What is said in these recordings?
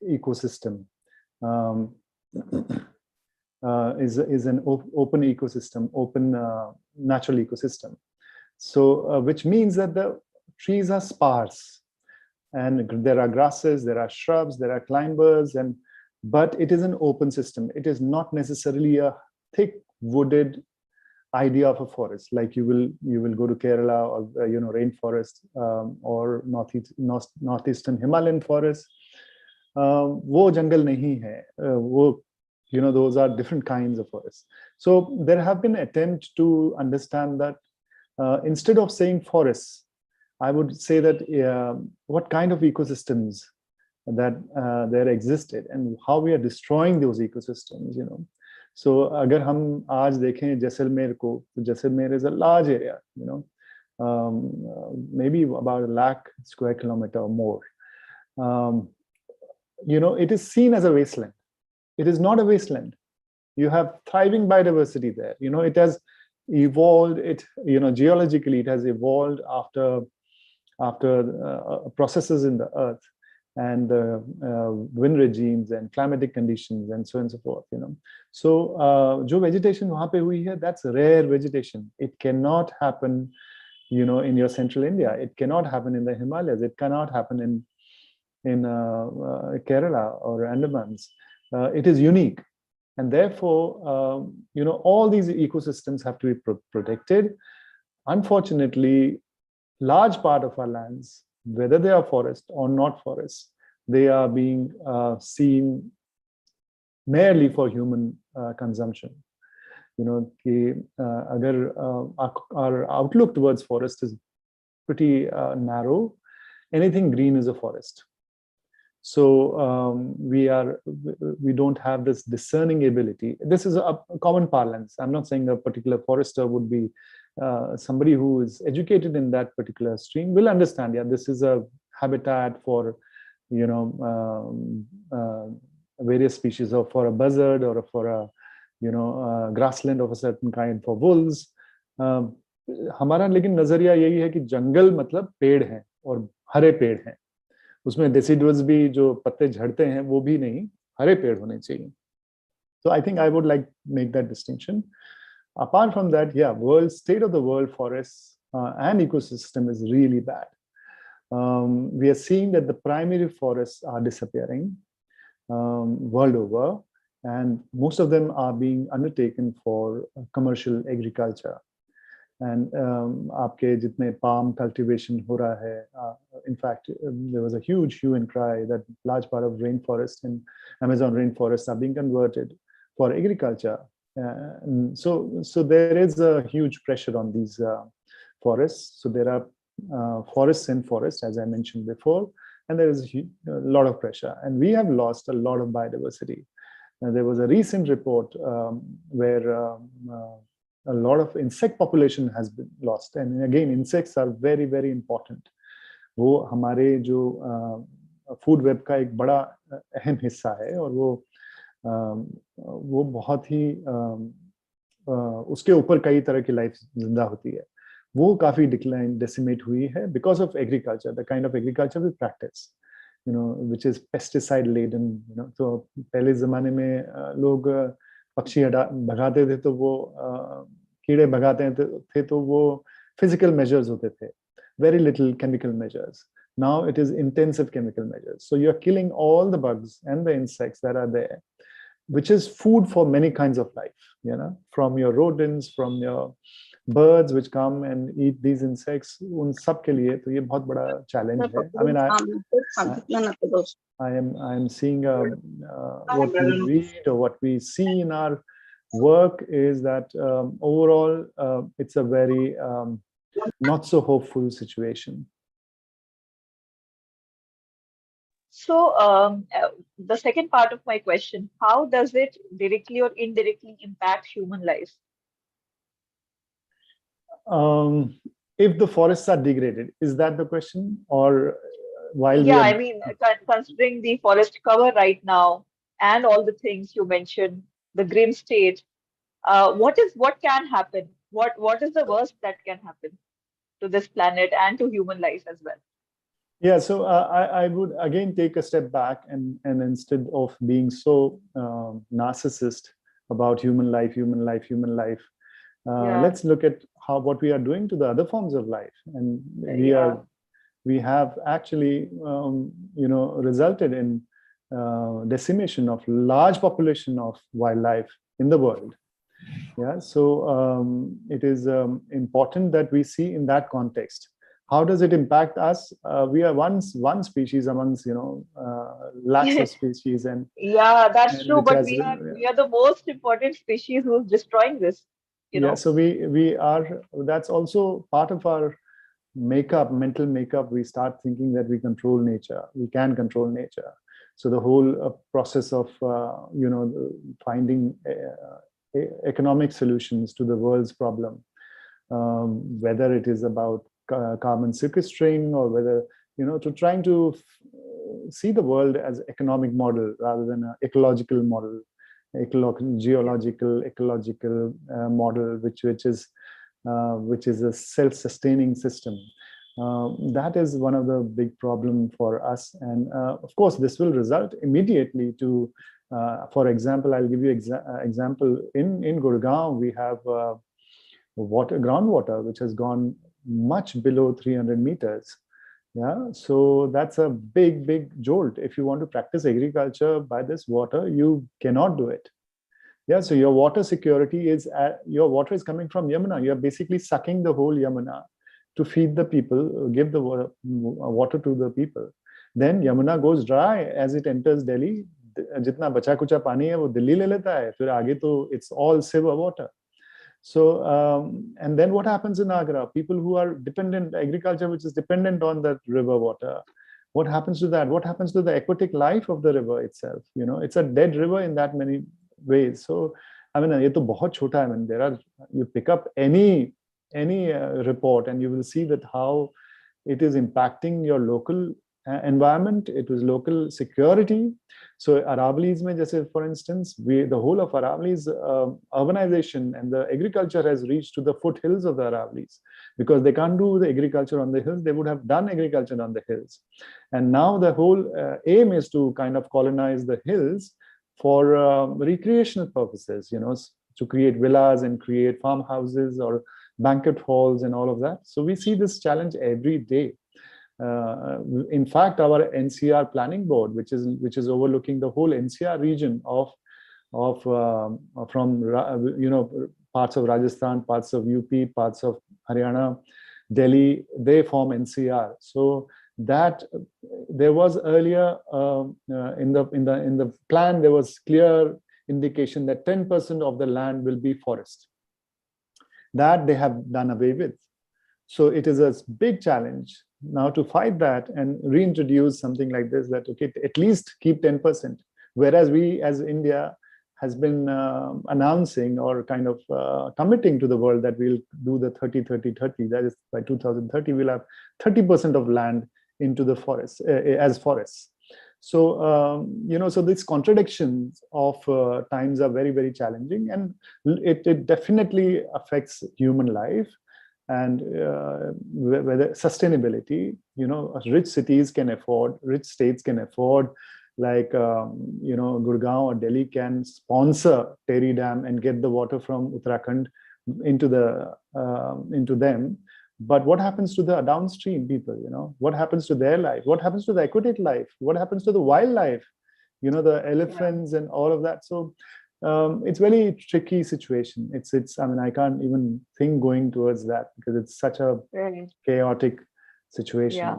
ecosystem, um, is an open ecosystem, open natural ecosystem. So, which means that the trees are sparse, and there are grasses, there are shrubs, there are climbers, but it is an open system. It is not necessarily a thick wooded idea of a forest, like you will go to Kerala or rainforest, or northeastern Himalayan forest. वो जंगल नहीं है, वो those are different kinds of forests. So there have been attempts to understand that instead of saying forests, I would say that what kind of ecosystems that there existed and how we are destroying those ecosystems. So अगर हम आज देखें जैसलमेर को, तो Jaisalmer is a large area, maybe about 1 lakh square kilometer or more. It is seen as a wasteland. It is not a wasteland. You have thriving biodiversity there. It has evolved. Geologically, it has evolved after processes in the earth and wind regimes and climatic conditions and so on and so forth. So, जो vegetation वहाँ पे हुई है, that's rare vegetation. It cannot happen, in your central India. It cannot happen in the Himalayas. It cannot happen in Kerala or Andamans. It is unique, and therefore, all these ecosystems have to be protected. Unfortunately, large part of our lands, whether they are forest or not forest, they are being seen merely for human consumption. Agar our outlook towards forest is pretty narrow. Anything green is a forest. So we don't have this discerning ability. This is a common parlance. I'm not saying a particular forester would be somebody who is educated in that particular stream will understand. Yeah, this is a habitat for various species, or for a buzzard, or for a grassland of a certain kind for wolves. हमारा लेकिन नजरिया यही है कि जंगल मतलब पेड़ हैं और हरे पेड़ हैं. उसमें deciduous भी जो पत्ते झड़ते हैं वो भी नहीं, हरे पेड़ होने चाहिए. So I think I would like to make that distinction. Apart from that, yeah, state of the world forests and ecosystem is really bad. We are seeing that the primary forests are disappearing world over, and most of them are being undertaken for commercial agriculture. And आपके जितने palm cultivation हो रहा है, in fact, there was a huge hue and cry that large part of rainforest and Amazon rainforests are being converted for agriculture. So there is a huge pressure on these forests. So there are forests and forests, as I mentioned before, and there is a lot of pressure. And we have lost a lot of biodiversity. There was a recent report where a lot of insect population has been lost. And again, insects are very, very important. वो हमारे जो food web का एक बड़ा अहम हिस्सा है, और वो बहुत ही उसके ऊपर कई तरह की लाइफ जिंदा होती है. वो काफी decimate हुई है because of agriculture, the kind of agriculture we practice, which is pesticide laden. तो पहले जमाने में लोग पक्षी भगाते थे तो वो कीड़े भगाते थे तो वो physical measures होते थे, very little chemical measures. Now it is intensive chemical measures. So you're killing all the bugs and the insects that are there, which is food for many kinds of life, from your rodents, from your birds which come and eat these insects. उन सब के लिए तो ये बहुत बड़ा challenge है. I mean, I am seeing what we read or what we see in our work is that overall it's a very not so hopeful situation. So the second part of my question, how does it directly or indirectly impact human life? If the forests are degraded, is that the question? Or while yeah, I mean, considering the forest cover right now and all the things you mentioned, the grim state, what can happen? What is the worst that can happen to this planet and to human life as well? Yeah, so I would again take a step back, and instead of being so narcissist about human life, human life, Yeah, let's look at how what we are doing to the other forms of life. And yeah, we have actually resulted in decimation of large population of wildlife in the world. Yeah, so it is important that we see in that context. How does it impact us? We are one species amongst lakhs of species, yeah. That's and true. which But has we are the most important species who's destroying this. You yeah. know. So we are. That's also part of our makeup, mental makeup. We start thinking that we control nature. We can control nature. So the whole process of finding economic solutions to the world's problem, whether it is about carbon sequestering, or whether to trying to see the world as economic model rather than an ecological model, geological ecological model, which is a self-sustaining system. That is one of the big problem for us, and of course this will result immediately to for example, I'll give you example. In Gurgaon we have groundwater which has gone much below 300 meters. Yeah, so that's a big jolt. If you want to practice agriculture by this water, you cannot do it. Yeah, so your water security is your water is coming from Yamuna. You're basically sucking the whole Yamuna to feed the people, give the water to the people. Then Yamuna goes dry as it enters Delhi. जितना बचा कुचा पानी है वो दिल्ली ले लेता है, फिर आगे तो it's all sewer water. So and then what happens in Agra? People who are dependent agriculture, which is dependent on that river water. What happens to that? What happens to the aquatic life of the river itself? It's a dead river in that many ways. So I mean, ये तो बहुत छोटा है. I mean, there are, you pick up any report and you will see that how it is impacting your local environment. It was local security. So Aravalis mein, jaise for instance, the whole of Aravalis urbanization and the agriculture has reached to the foothills of the Aravalis, because they can't do the agriculture on the hills. They would have done agriculture on the hills, and now the whole aim is to kind of colonize the hills for recreational purposes, to create villas and create farmhouses or banquet halls and all of that. So we see this challenge every day. In fact, our NCR planning board, which is overlooking the whole NCR region of from parts of Rajasthan, parts of UP, parts of Haryana, Delhi, they form NCR. So that there was earlier in the plan, there was clear indication that 10% of the land will be forest. That they have done away with. So it is a big challenge now to fight that and reintroduce something like this, that okay, at least keep 10%. Whereas we as India has been announcing or kind of committing to the world that we'll do the 30-30-30. That is, by 2030, we'll have 30% of land into the forest as forests. So so these contradictions of times are very challenging, and it definitely affects human life and whether sustainability. Rich cities can afford, rich states can afford, like Gurgaon or Delhi can sponsor Tehri Dam and get the water from Uttarakhand into them. But what happens to the downstream people? What happens to their life? What happens to the aquatic life? What happens to the wildlife? The elephants and all of that. So it's very tricky situation. It's. I mean, I can't even think going towards that, because it's such a chaotic situation. Yeah.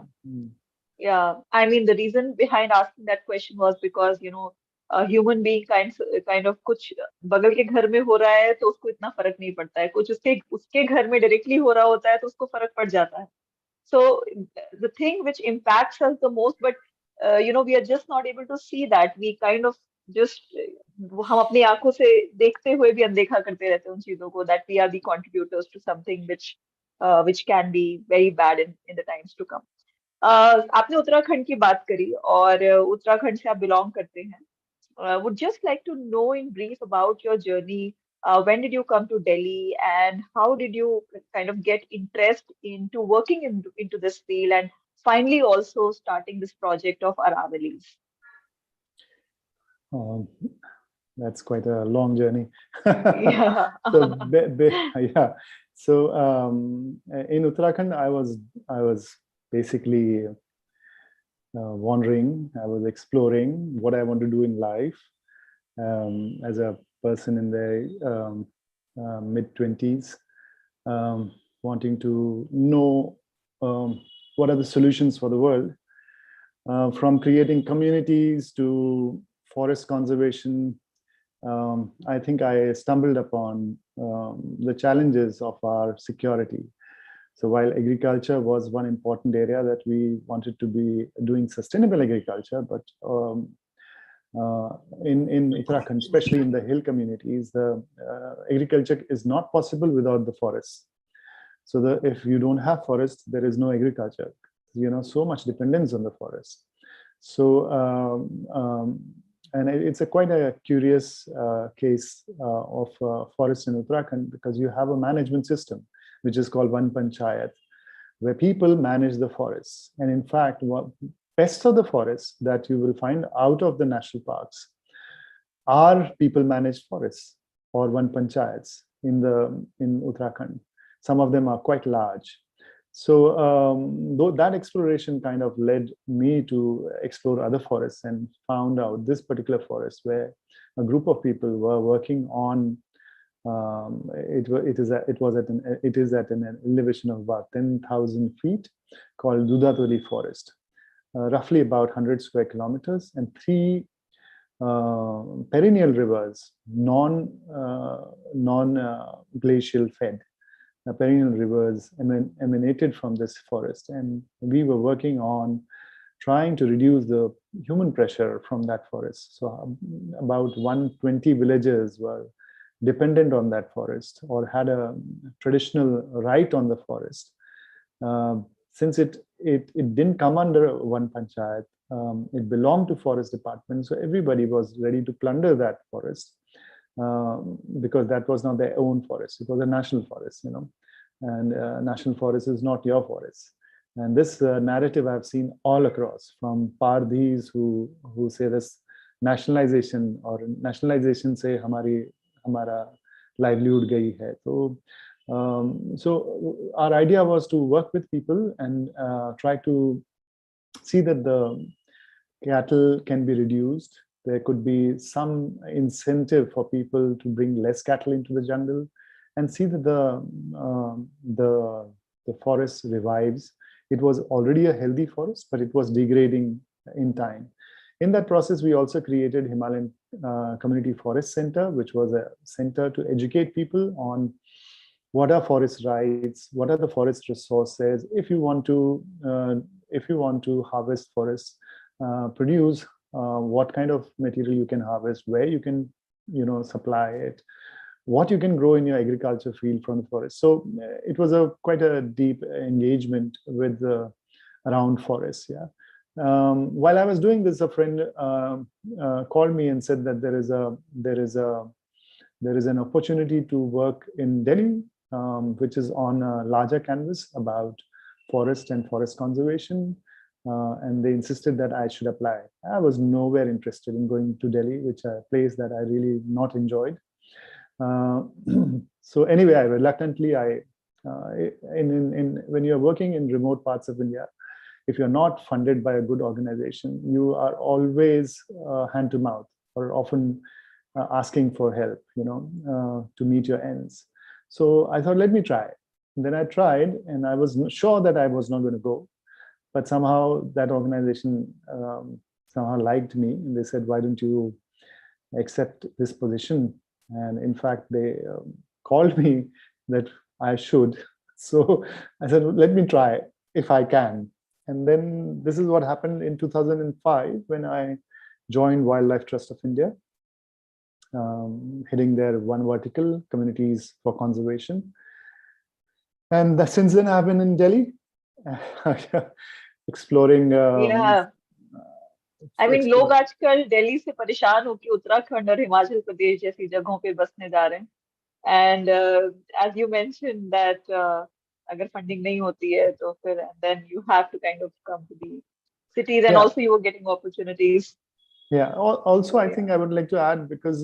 Yeah, I mean, the reason behind asking that question was because, a human being kind of कुछ बगल के घर में हो रहा है तो उसको इतना फर्क नहीं पड़ता है, कुछ उसके उसके घर में डायरेक्टली हो रहा होता है तो उसको फर्क पड़ जाता है. So the thing which impacts us the most, but we are just not able to see that. We kind of just हम अपनी आंखों से देखते हुए भी अनदेखा करते रहते हैं उन चीजों को, that we are the contributors to something which can be very bad in the times to come. आपने उत्तराखंड की बात करी और उत्तराखंड से आप बिलोंग करते हैं. Would just like to know in brief about your journey. When did you come to Delhi, and how did you kind of get interest into working into this field? And finally also starting this project of Aravalis? Um, that's quite a long journey. Yeah. So yeah. So in Uttarakhand, I was basically wandering. I was exploring what I want to do in life as a person in their mid-20s, wanting to know what are the solutions for the world, from creating communities to forest conservation. I think I stumbled upon the challenges of our security. So while agriculture was one important area that we wanted to be doing sustainable agriculture, but in Uttarakhand, especially in the hill communities, the agriculture is not possible without the forests. So if you don't have forests, there is no agriculture. So much dependence on the forest. So and it's quite a curious case of forests in Uttarakhand, because you have a management system which is called One Panchayat, where people manage the forests. And in fact, best of the forests that you will find out of the national parks are people managed forests or One Panchayats in Uttarakhand. Some of them are quite large. So though that exploration kind of led me to explore other forests, and found out this particular forest where a group of people were working on. It is at an elevation of about 10,000 feet, called Dudatoli Forest, roughly about 100 square kilometers, and three perennial rivers, non-glacial fed. The perennial rivers emanated from this forest, and we were working on trying to reduce the human pressure from that forest. So about 120 villages were dependent on that forest, or had a traditional right on the forest. Since it didn't come under one panchayat, it belonged to forest department, so everybody was ready to plunder that forest. Because that was not their own forest, it was a national forest, and national forest is not your forest. And this narrative I've seen all across, from Pardhis who say this nationalization say hamara livelihood gayi hai. So our idea was to work with people and try to see that the cattle can be reduced. There could be some incentive for people to bring less cattle into the jungle, and see that the forest revives. It was already a healthy forest, but it was degrading in time. In that process, we also created Himalayan Community Forest Center, which was a center to educate people on what are forest rights, what are the forest resources. If you want to harvest forest produce, what kind of material you can harvest, where you can supply it, what you can grow in your agriculture field from the forest. So it was quite a deep engagement with around forests. Yeah. While I was doing this, a friend called me and said that there is an opportunity to work in Delhi, which is on a larger canvas about forest and forest conservation. And they insisted that I should apply. I was nowhere interested in going to Delhi, which is a place that I really not enjoyed. So anyway, I reluctantly, when you're working in remote parts of India, if you're not funded by a good organization, you are always hand to mouth, or often asking for help, to meet your ends. So I thought, let me try. And then I tried, and I was sure that I was not going to go. But somehow that organization somehow liked me, and they said, why don't you accept this position? And in fact, they called me that I should. So I said, let me try if I can. And then this is what happened in 2005 when I joined Wildlife Trust of India, heading their one vertical, Communities for Conservation. And since then I've been in Delhi, exploring. Yeah. I mean, लोग आजकल दिल्ली से परेशान होकर उत्तराखंड और हिमाचल प्रदेश जैसी जगहों पे बसने जा रहे हैं. And as you mentioned that अगर funding नहीं होती है तो फिर and then you have to kind of come to the cities, and Yeah. also you were getting opportunities. Yeah. Also, I Yeah. think I would like to add, because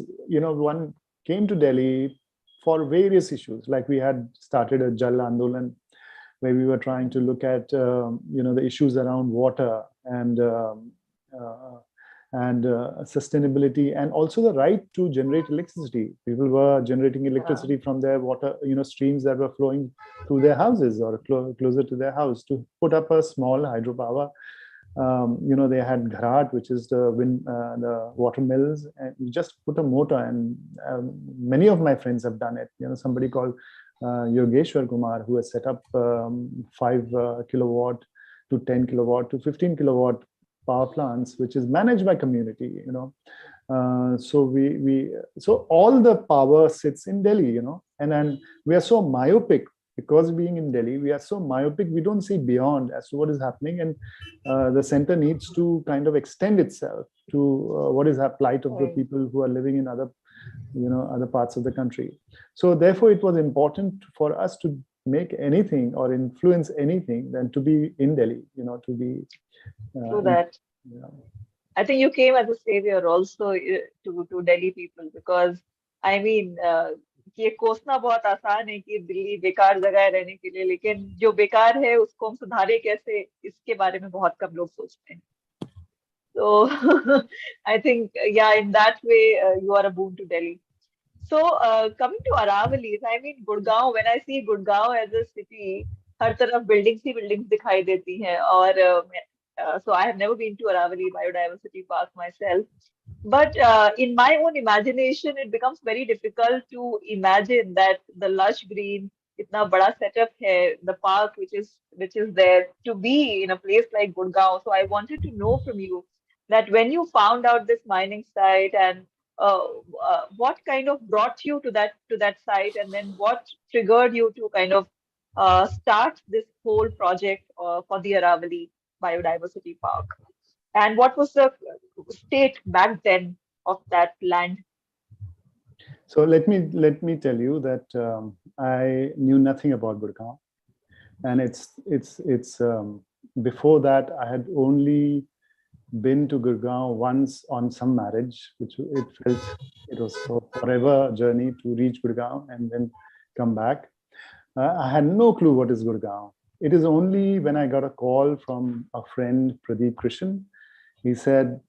one came to Delhi for various issues. Like we had started a Jal Andolan, where we were trying to look at the issues around water and sustainability, and also the right to generate electricity. People were generating electricity from their water, streams that were flowing through their houses or closer to their house, to put up a small hydropower. They had Gharat, which is the water mills, and you just put a motor, and many of my friends have done it. Somebody called Yogeshwar Kumar, who has set up 5 kilowatt to 10 kilowatt to 15 kilowatt power plants, which is managed by community. So all the power sits in Delhi. And then we are so myopic. Because being in Delhi, we are so myopic, we don't see beyond as to what is happening, and the center needs to kind of extend itself to what is the plight of the people who are living in other parts of the country. So therefore, it was important for us to make anything or influence anything than to be in Delhi. To be. True that. I think you came as a savior also to Delhi people, because I mean. ये कोसना बहुत आसान है कि दिल्ली बेकार जगह है रहने के लिए, लेकिन जो बेकार है उसको हम सुधारे कैसे, इसके बारे में बहुत कम लोग सोचते हैं. So I think, yeah, in that way, you are a boon to Delhi. So coming to Aravalis, I mean Gurgaon, when I see Gurgaon as a city, हर तरफ buildings ही buildings दिखाई देती हैं, और so I have never been to Aravali Biodiversity Park myself. But in my own imagination, it becomes very difficult to imagine that the lush green, itna bada setup hai, the park which is there, to be in a place like Gurgaon. So I wanted to know from you that when you found out this mining site, and what kind of brought you to that site, and then what triggered you to kind of start this whole project for the Aravali Biodiversity Park. And what was the state back then of that land? So let me tell you that I knew nothing about Gurgaon, and it's before that I had only been to Gurgaon once on some marriage, which it was a forever journey to reach Gurgaon and then come back. I had no clue what is Gurgaon. It is only when I got a call from a friend, Pradeep Krishan. He said,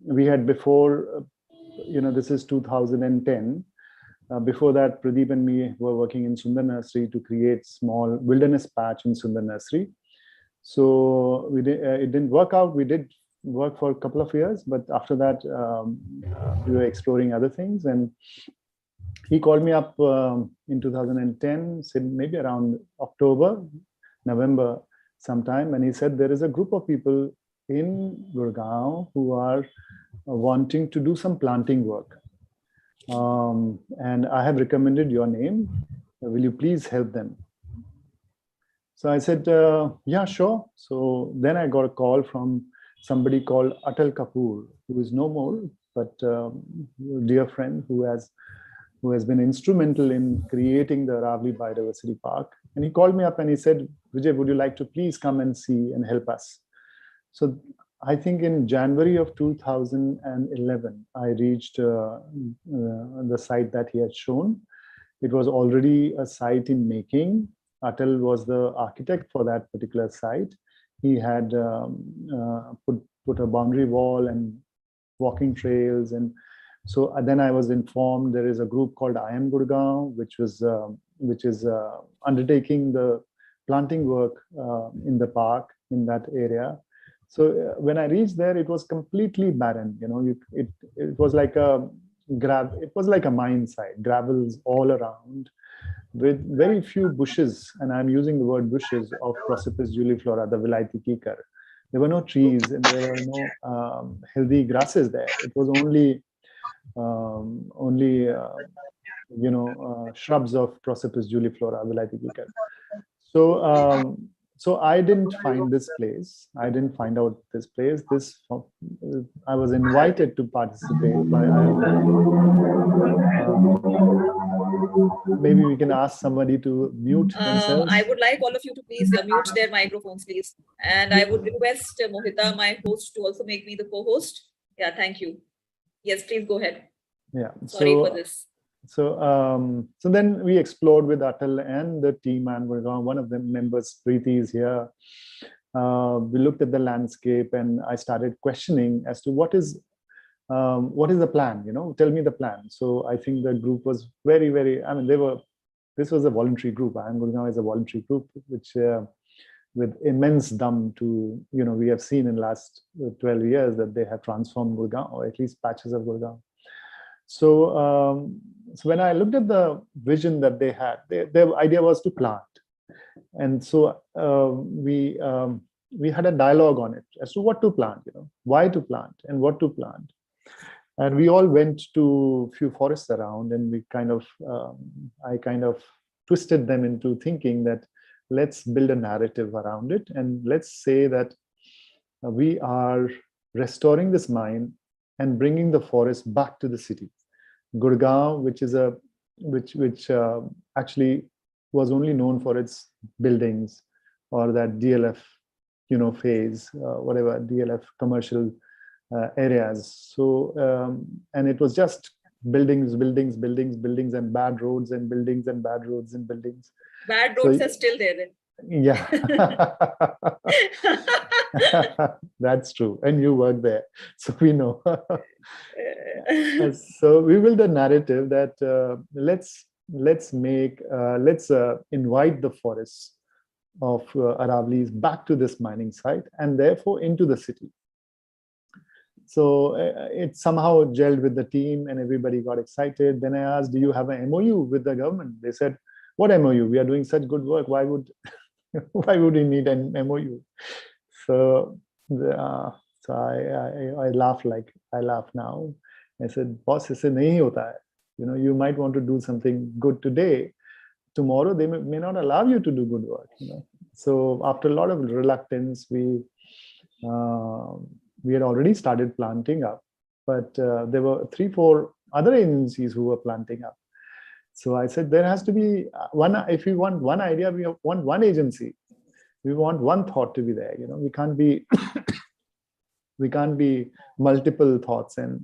we had before, this is 2010. Before that, Pradeep and me were working in Sundar Nursery to create small wilderness patch in Sundar Nursery. So it didn't work out. We did work for a couple of years, but after that, we were exploring other things. And he called me up in 2010, said maybe around October, November sometime, and he said there is a group of people in Gurgaon who are wanting to do some planting work. And I have recommended your name. Will you please help them? So I said, yeah, sure. So then I got a call from somebody called Atal Kapoor, who is no more, but a dear friend who has been instrumental in creating the Aravali Biodiversity Park. And he called me up and he said, Vijay, would you like to please come and see and help us? So I think in January of 2011, I reached the site that he had shown. It was already a site in making. Atal was the architect for that particular site. He had put a boundary wall and walking trails. And so then I was informed there is a group called I Am Gurgaon, which is undertaking the planting work in the park in that area. So when I reached there, it was completely barren. It was like a mine site, gravels all around, with very few bushes, and I'm using the word bushes, of Prosopis juliflora, the Vilaiti kikar. There were no trees and there were no healthy grasses there. It was only shrubs of Prosopis juliflora, Vilaiti kikar. So I didn't find this place. I didn't find out this place. I was invited to participate by maybe we can ask somebody to mute themselves. I would like all of you to please mute their microphones, please. And I would request Mohita, my host, to also make me the co-host. Yeah, thank you. Yes, please go ahead. Yeah. Sorry for this. So then we explored with Atal and the team, and one of the members, Preeti, is here. We looked at the landscape, and I started questioning as to what is the plan. Tell me the plan. So I think the group was very, very. I mean, this was a voluntary group. IIM Gurgaon is a voluntary group, which with immense dum to we have seen in the last 12 years that they have transformed Gurgaon, or at least patches of Gurgaon. So when I looked at the vision that they had, their idea was to plant. And so we had a dialogue on it as to what to plant, why to plant and what to plant. And we all went to a few forests around, and we I kind of twisted them into thinking that let's build a narrative around it. And let's say that we are restoring this mine and bringing the forest back to the city. Gurgaon, which actually was only known for its buildings, or that DLF, phase, whatever DLF commercial areas. So and it was just buildings, and bad roads, and buildings, and bad roads, and buildings. Bad roads are still there then. Yeah. That's true, and you work there, so we know. So we build a narrative that let's invite the forests of Aravalis back to this mining site, and therefore into the city. So it somehow gelled with the team, and everybody got excited. Then I asked, do you have an MOU with the government? They said, what MOU? We are doing such good work. Why would we need an MOU? So I laugh now. I said, boss, aise nahi hota hai. You might want to do something good today. Tomorrow they may not allow you to do good work. So after a lot of reluctance, we had already started planting up, but there were 3-4 other agencies who were planting up. So I said, there has to be one. If we want one idea, we want one agency. We want one thought to be there. We can't be we can't be multiple thoughts and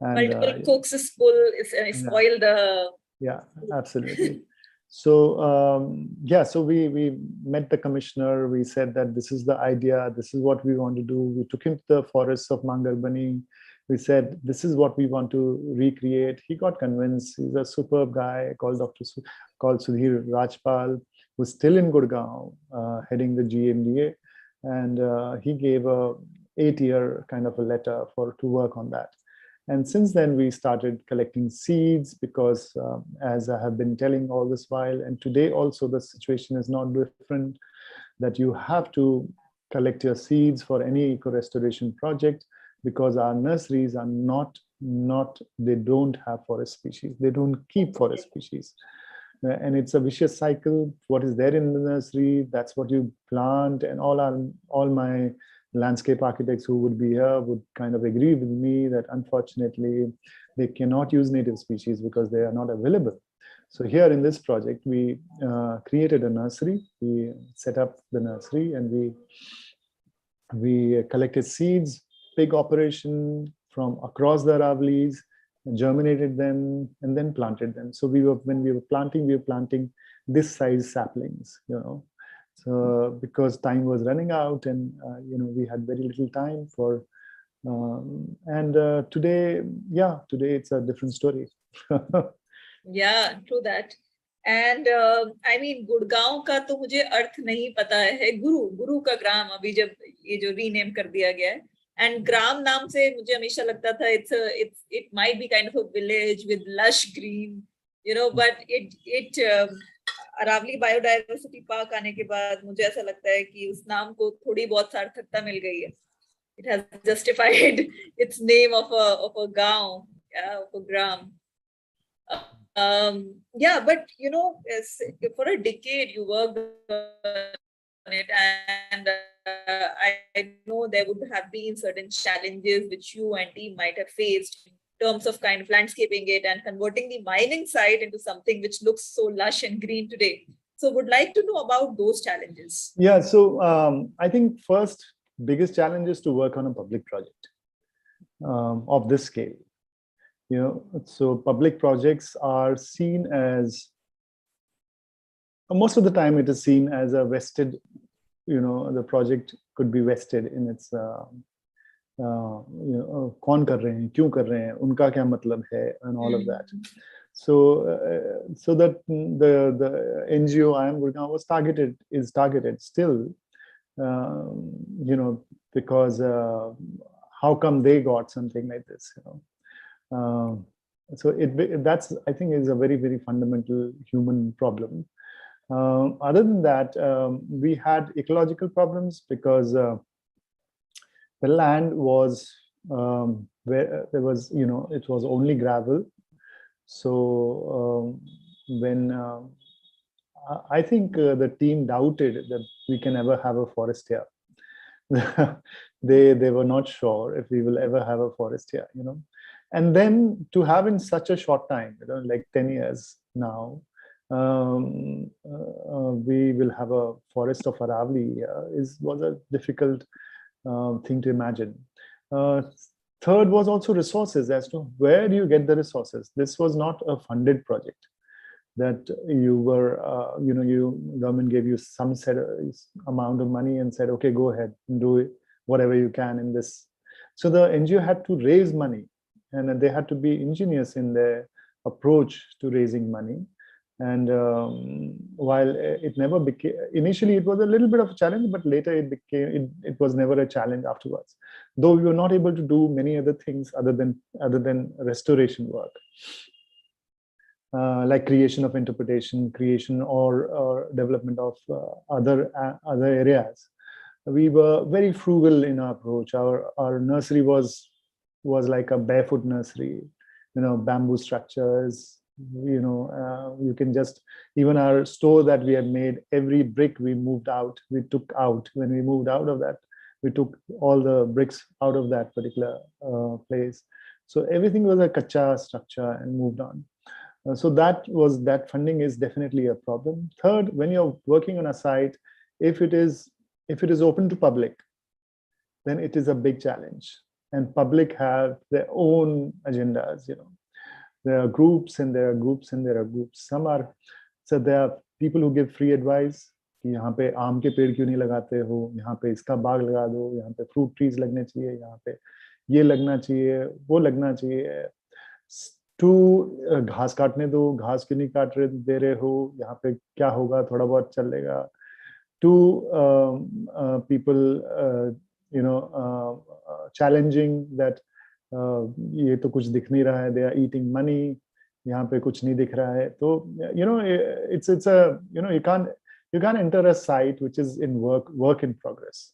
multiple cooks spoil the. Yeah, absolutely. So so we met the commissioner. We said that this is the idea. This is what we want to do. We took him to the forests of Mangarbani. We said, this is what we want to recreate. He got convinced. He's a superb guy called Sudhir Rajpal, who's still in Gurgaon, heading the GMDA. And he gave a 8-year kind of a letter to work on that. And since then, we started collecting seeds because, as I have been telling all this while, and today also the situation is not different, that you have to collect your seeds for any eco-restoration project, because our nurseries are they don't have forest species. They don't keep forest species. And it's a vicious cycle. What is there in the nursery, that's what you plant. And all my landscape architects who would be here would kind of agree with me that unfortunately they cannot use native species because they are not available. So here in this project, we created a nursery. We set up the nursery, and we collected seeds, big operation from across the Aravalis, germinated them, and then planted them. So when we were planting this size saplings, So because time was running out, and we had very little time for, today it's a different story. Yeah, true that. And I mean, Gurgaon का तो मुझे अर्थ नहीं पता है. गुरु का ग्राम अभी जब ये जो रीनेम कर दिया गया है, and ग्राम नाम से मुझे हमेशा लगता था it might be kind of a village with lush green, but it Aravalli biodiversity park आने के बाद मुझे ऐसा लगता है कि उस नाम को थोड़ी बहुत सार्थकता मिल गई है. It has justified its name of a गांव, of a gram. But for a decade you worked on it, and I know there would have been certain challenges which you and team might have faced in terms of kind of landscaping it and converting the mining site into something which looks so lush and green today. So would like to know about those challenges. Yeah, so I think first biggest challenge is to work on a public project of this scale. You know, so public projects are seen as, most of the time it is seen as a vested, you know, the project could be vested in its, you know, कौन कर रहे हैं, क्यों कर रहे हैं, उनका क्या मतलब है, and all of that. So that the NGO I am working on is targeted still, you know, because how come they got something like this, you know? So that's, I think, is a very, very fundamental human problem. Other than that, we had ecological problems because the land was where there was, you know, it was only gravel. So when I think the team doubted that we can ever have a forest here. They were not sure if we will ever have a forest here, you know. And then to have in such a short time, you know, like 10 years now, we will have a forest of Aravali was a difficult thing to imagine. Third was also resources, as to where do you get the resources. This was not a funded project that you were, you know, government gave you some set amount of money and said, okay, go ahead and do whatever you can in this. So the NGO had to raise money, and they had to be ingenious in their approach to raising money. And while it never became, initially it was a little bit of a challenge, but later it was never a challenge afterwards. Though we were not able to do many other things other than restoration work, like creation of interpretation, creation or development of other areas. We were very frugal in our approach. Our nursery was like a barefoot nursery, you know, bamboo structures. You know, you can just, even our store that we had made, every brick we took out. When we moved out of that, we took all the bricks out of that particular place. So everything was a kacha structure and moved on. So that funding is definitely a problem. Third, when you're working on a site, if it is open to public, then it is a big challenge. And public have their own agendas, you know. There are groups and there are groups and there are groups. So there are people who give free advice. कि यहाँ पे आम के पेड़ क्यों नहीं लगाते हो, यहाँ पे इसका बाग लगा दो, यहाँ पे फ्रूट ट्रीज लगने चाहिए, यहाँ पे ये लगना चाहिए, वो लगना चाहिए. घास काटने दो, घास क्यों नहीं काट दे रहे हो, यहाँ पे क्या होगा, थोड़ा बहुत चलेगा. People you know, challenging that ये तो कुछ दिख नहीं रहा है, they are eating money, यहाँ पे कुछ नहीं दिख रहा है. तो you know, it's a, you know, you can't enter a site which is in work in progress.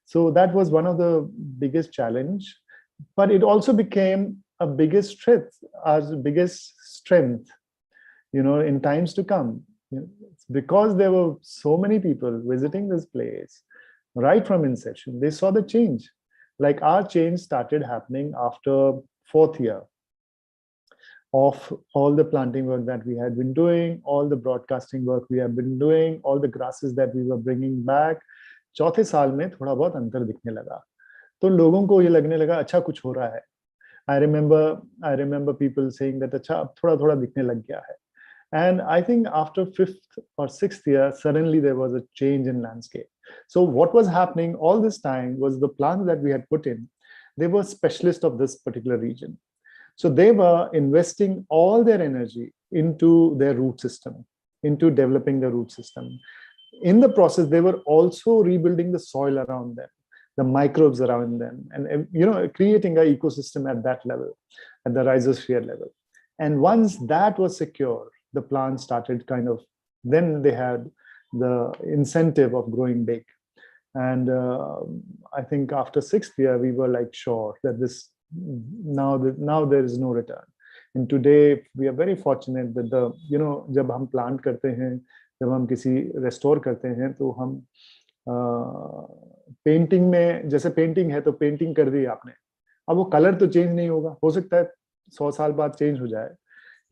So that was one of the biggest challenge, but it also became a biggest strength, you know, in times to come, because there were so many people visiting this place right from inception. They saw the change. Like our change started happening after 4th year of all the planting work that we had been doing, all the broadcasting work we have been doing, all the grasses that we were bringing back. 4th साल में थोड़ा बहुत अंतर दिखने लगा. तो लोगों को ये लगने लगा, अच्छा कुछ हो रहा है. I remember people saying that अच्छा अब थोड़ा दिखने लग गया है. And I think after 5th or 6th year, suddenly there was a change in landscape. So what was happening all this time was the plants that we had put in, they were specialists of this particular region. So they were investing all their energy into their root system, into developing the root system. In the process, they were also rebuilding the soil around them, the microbes around them, and, you know, creating an ecosystem at that level, at the rhizosphere level. And once that was secure, the plants started kind of, then they had the incentive of growing big. And I think after 6th year, we were like sure that this, now there is no return. And today we are very fortunate that the, you know, जब हम plant करते हैं, जब हम किसी restore करते हैं, तो हम painting में, जैसे painting है तो painting कर दी आपने, अब वो color तो change नहीं होगा. हो सकता है 100 साल बाद चेंज हो जाए,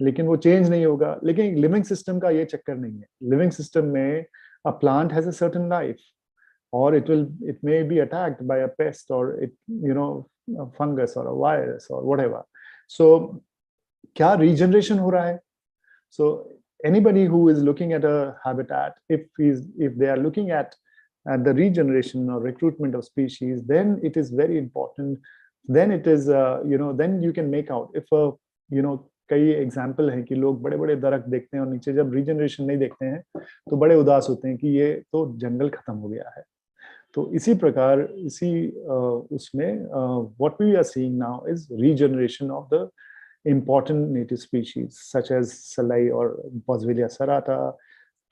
लेकिन वो चेंज नहीं होगा। लेकिन लिविंग सिस्टम का ये चक्कर नहीं है। लिविंग सिस्टम में a plant has a certain life, or it may be attacked by a pest, or it, you know, a fungus or a virus or whatever. So क्या regeneration हो रहा है? So anybody who is looking at a habitat, if they are looking at the regeneration or recruitment of species, then it is very important. Then it is then you can make out if कई example हैं कि लोग बड़े बड़े दरख्त देखते हैं और नीचे जब रीजनरेशन नहीं देखते हैं तो बड़े उदास होते हैं कि ये तो जंगल खत्म हो गया है। तो इसी प्रकार इसी उसमें what we are seeing now is regeneration of the important native species such as salai or Boswellia serrata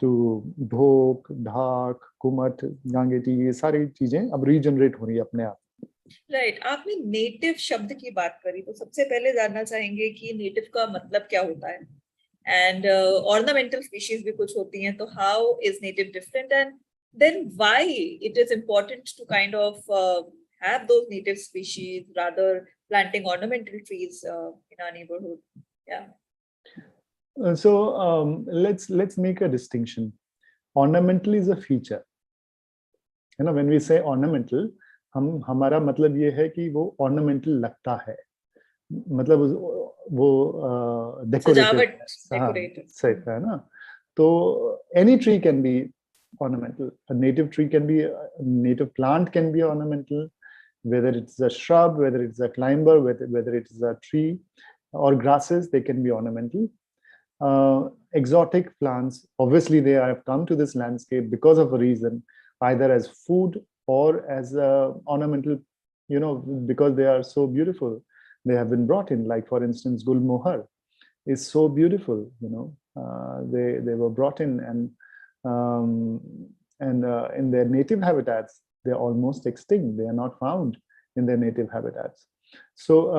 to dhok, dhak, kumat, gangeti, ये सारी चीजें अब रीजनरेट हो रही है अपने आप। राइट, आपने नेटिव शब्द की बात करी, तो सबसे पहले जानना चाहेंगे कि नेटिव का मतलब क्या होता है, एंड ऑर्नामेंटल स्पीशीज भी कुछ होती हैं, तो how is native different, and then why it is important to kind of have those native species rather planting ornamental trees in our neighborhood. Yeah. So let's make a distinction. Ornamental is a feature. When we say ornamental, हमारा मतलब ये है कि वो ornamental लगता है, मतलब वो decorative है ना। तो any tree can be ornamental. A native tree can be, a native plant can be ornamental, whether it's a shrub, whether it's a climber, whether it is a tree or grasses, they can be ornamental. Exotic plants, obviously they have come to this landscape because of a reason, either as food or as ornamental, because they are so beautiful. They have been brought in, like for instance, gulmohar is so beautiful, they were brought in, and in their native habitats, they're almost extinct. They are not found in their native habitats. So,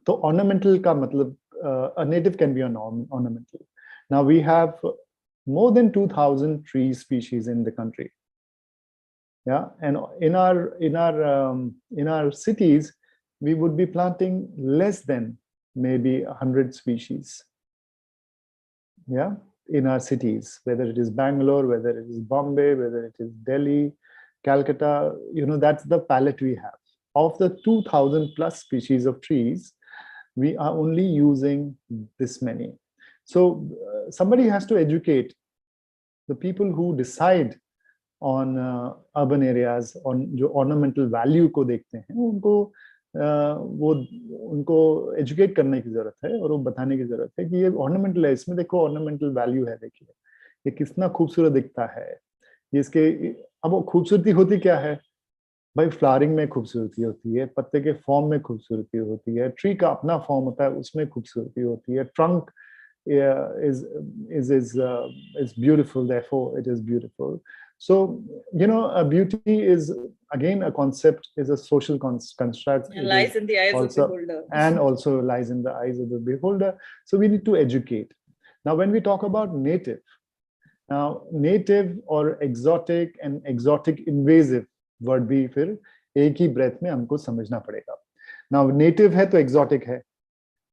ornamental ka matlab, a native can be an ornamental. Now we have more than 2,000 tree species in the country. Yeah, and in our cities, we would be planting less than maybe 100 species. Yeah, in our cities, whether it is Bangalore, whether it is Bombay, whether it is Delhi, Calcutta, that's the palette we have. Of the 2,000 plus species of trees, we are only using this many. So somebody has to educate the people who decide on urban areas, on जो ornamental value को देखते हैं, उनको educate करने की जरूरत है और वो बताने की जरूरत है कि ये ornamental है, इसमें देखो ornamental value है, देखिए ये कितना खूबसूरत दिखता है। ये इसके अब वो खूबसूरती होती क्या है भाई? फ्लावरिंग में खूबसूरती होती है, पत्ते के फॉर्म में खूबसूरती होती है, ट्री का अपना फॉर्म होता है, उसमें खूबसूरती होती है, trunk is beautiful, therefore it is beautiful. So beauty is again a concept, is a social construct. It lies in the eyes of the beholder, and also lies in the eyes of the beholder. So we need to educate. Now when we talk about native, now native or exotic and exotic invasive word भी फिर एक ही breath में हमको समझना पड़ेगा. Now native है तो exotic है,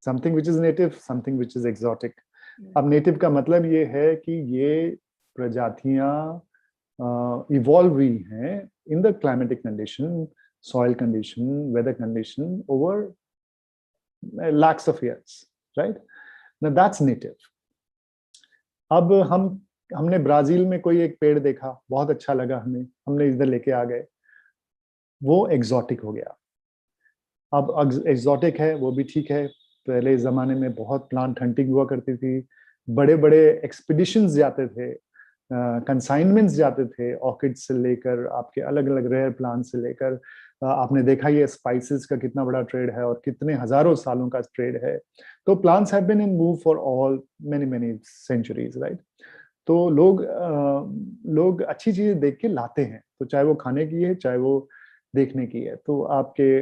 something which is native, something which is exotic. अब native का मतलब ये है कि ये प्रजातियां evolve हुई हैं in the climatic condition, soil condition, weather condition over lakhs of years, right? Now that's native. अब हमने ब्राजील में कोई एक पेड़ देखा, बहुत अच्छा लगा हमें, हमने इधर लेके आ गए, वो एक्सोटिक हो गया। अब एक्सोटिक है वो भी ठीक है, पहले ज़माने में बहुत प्लांट हंटिंग हुआ करती थी, बड़े बड़े एक्सपीडिशंस जाते थे, कंसाइनमेंट्स जाते थे, ऑर्किड्स से लेकर आपके अलग अलग रेयर प्लांट से लेकर, आपने देखा ये स्पाइसेस का कितना बड़ा ट्रेड है और कितने हजारों सालों का ट्रेड है। तो plants have been in move for all many centuries, right? तो लोग अच्छी चीजें देख के लाते हैं, तो चाहे वो खाने की है चाहे वो देखने की है। तो आपके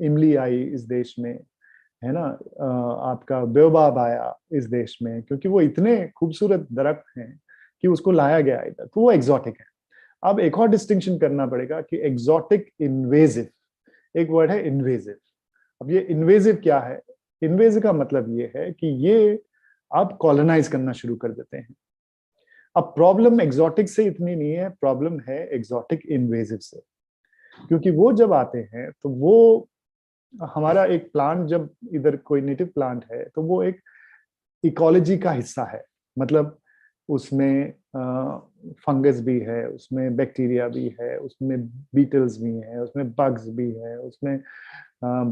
इमली आई इस देश में, है ना, आपका बेओबाब आया इस देश में, क्योंकि वो इतने खूबसूरत दरख्त हैं कि उसको लाया गया इधर, तो वो एक्सोटिक है। अब एक और डिस्टिंक्शन करना पड़ेगा कि एक्सोटिक इन्वेजिव, एक वर्ड है इन्वेजिव। अब ये इन्वेजिव क्या है? इन्वेजिव का मतलब ये है कि ये आप कॉलोनाइज करना शुरू कर देते हैं। अब प्रॉब्लम एक्सोटिक से इतनी नहीं है, प्रॉब्लम है एक्सोटिक इन्वेजिव से, क्योंकि वो जब आते हैं तो वो हमारा एक प्लांट, जब इधर कोई नेटिव प्लांट है तो वो एक इकोलॉजी का हिस्सा है, मतलब उसमें फंगस भी है, उसमें बैक्टीरिया भी है, उसमें बीटल्स भी हैं, उसमें बग्स भी है, उसमें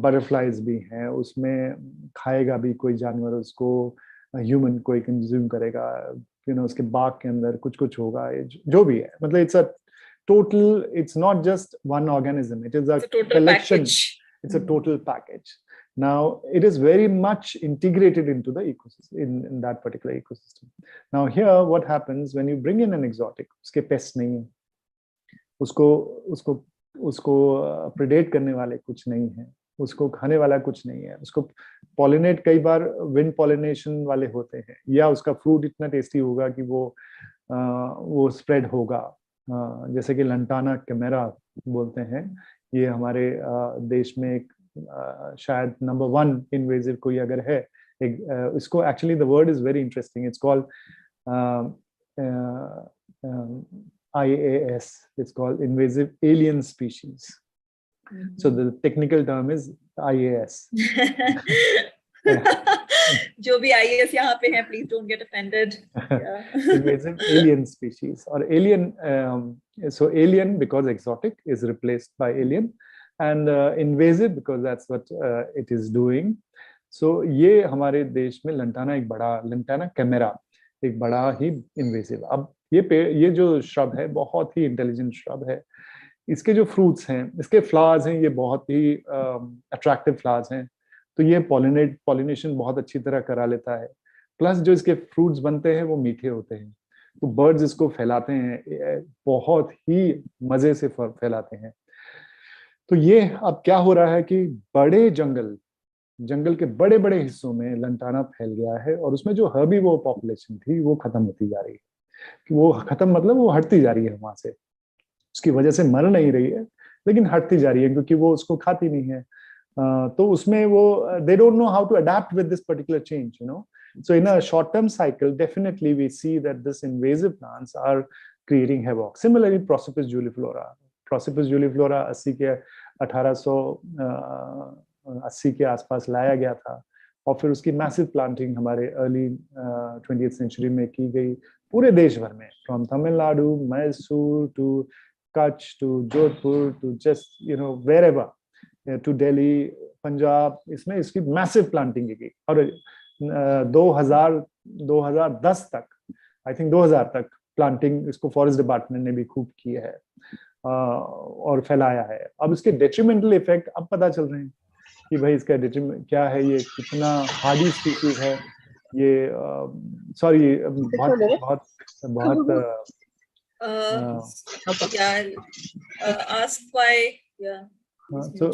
बटरफ्लाइज भी हैं, उसमें खाएगा भी कोई जानवर उसको, ह्यूमन कोई कंज्यूम करेगा, उसके बाग के अंदर कुछ कुछ होगा, जो भी है, मतलब it's a total, it's not just one organism, it is a collection package. It's a total package. Now it is very much integrated into the ecosystem, in that particular ecosystem. Now here what happens when you bring in an exotic, uske pests nahi hai, usko predate करने वाले कुछ नहीं है, उसको खाने वाला कुछ नहीं है, उसको पॉलिनेट कई बार विंड पॉलिनेशन वाले होते हैं, या उसका फ्रूट इतना टेस्टी होगा कि वो स्प्रेड होगा, जैसे कि लंटाना कैमेरा बोलते हैं, ये हमारे देश में एक शायद नंबर 1 इन्वेजिव कोई अगर है, इसको actually the word is very interesting, it's called IAS, it's called invasive alien species. So the technical term is IAS. जो भी IAS यहाँ पे हैं, please don't get offended. Invasive alien species, or alien, so alien because exotic is replaced by alien, and invasive because that's what it is doing. So ये हमारे देश में lantana camera एक बड़ा ही इन्वेसिव। अब ये जो श्रब है बहुत ही इंटेलिजेंट श्रब है, इसके जो फ्रूट्स हैं, इसके फ्लावर्स हैं, ये बहुत ही अट्रैक्टिव फ्लावर्स हैं, तो ये पॉलिनेशन बहुत अच्छी तरह करा लेता है, प्लस जो इसके फ्रूट्स बनते हैं वो मीठे होते हैं, तो बर्ड्स इसको फैलाते हैं, बहुत ही मजे से फैलाते हैं। तो ये अब क्या हो रहा है कि बड़े जंगल के बड़े बड़े हिस्सों में लंटाना फैल गया है, और उसमें जो हर्बीवोर पॉपुलेशन थी वो खत्म होती जा रही है, कि वो खत्म मतलब वो हटती जा रही है वहां से, उसकी वजह से मर नहीं रही है लेकिन हटती जा रही है, क्योंकि वो उसको खाती नहीं है, तो उसमें वो they don't know how to adapt with this particular change, so in a short term cycle definitely we see that this invasive plants are creating havoc. Similarly Prosopis juliflora 1880 के आसपास लाया गया था, और फिर उसकी मैसिव प्लांटिंग हमारे early 20th century में की गई पूरे देश भर में, from Tamil Nadu, Mysore to Kutch to Jodhpur to just wherever, to Delhi, Punjab, इसमें इसकी मैसिव प्लांटिंग की, और 2010 तक, आई थिंक 2000 तक प्लांटिंग इसको फॉरेस्ट डिपार्टमेंट ने भी खूब की है और फैलाया है। अब इसके डेट्रीमेंटल इफेक्ट अब पता चल रहे हैं कि भाई इसका डेट्रीमेंट क्या है, ये कितना हार्डी स्पीशीज है, ये सॉरी बहुत तो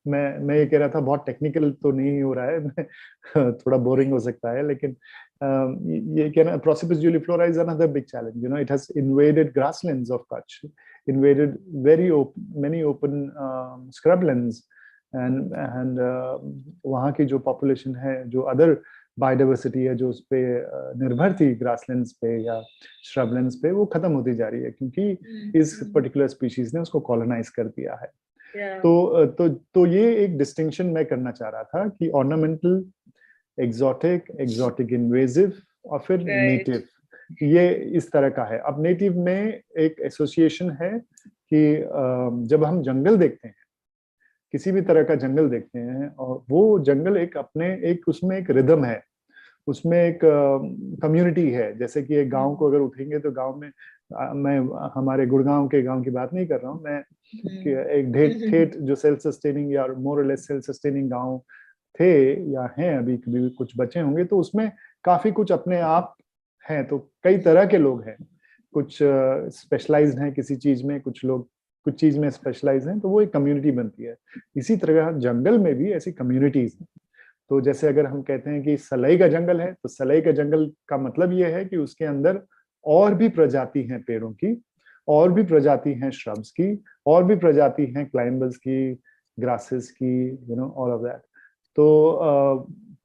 मैं ये कह रहा था, बहुत टेक्निकल तो नहीं हो रहा है, थोड़ा बोरिंग हो सकता है, लेकिन ये कहना, Prosopis juliflora is another big challenge. It has invaded grasslands of Kutch, invaded many open scrublands, and वहाँ की जो population है, जो other बायोडाइवर्सिटी है जो उस पे निर्भर थी, ग्रासलैंड्स पे या श्रबलैंड्स पे, वो खत्म होती जा रही है, क्योंकि इस पर्टिकुलर स्पीशीज ने उसको कॉलोनाइज कर दिया है। तो ये एक डिस्टिंक्शन मैं करना चाह रहा था कि ऑर्नामेंटल, एक्सोटिक इन्वेजिव, और फिर नेटिव, ये इस तरह का है। अब नेटिव में एक एसोसिएशन है कि जब हम जंगल देखते हैं, किसी भी तरह का जंगल देखते हैं, और वो जंगल उसमें एक रिदम है, उसमें एक कम्युनिटी है। जैसे कि एक गांव को अगर उठेंगे तो गांव में, मैं हमारे गुड़गांव के गांव की बात नहीं कर रहा हूँ मैं, एक ठेठ जो सेल्फ सस्टेनिंग या मोर और लेस सेल्फ सस्टेनिंग गांव थे या हैं, अभी कभी कुछ बचे होंगे, तो उसमें काफी कुछ अपने आप हैं, तो कई तरह के लोग हैं, कुछ स्पेशलाइज्ड हैं किसी चीज में, कुछ लोग कुछ चीज में स्पेशलाइज हैं, तो वो एक कम्युनिटी बनती है। इसी तरह जंगल में भी ऐसी कम्युनिटीज हैं। तो जैसे अगर हम कहते हैं कि सलई का जंगल है, तो सलई का जंगल का मतलब ये है कि उसके अंदर और भी प्रजाति हैं पेड़ों की, और भी प्रजाति हैं श्रब्स की, और भी प्रजाति हैं क्लाइंबर्स की, ग्रासेस की, ऑल ऑफ दैट। तो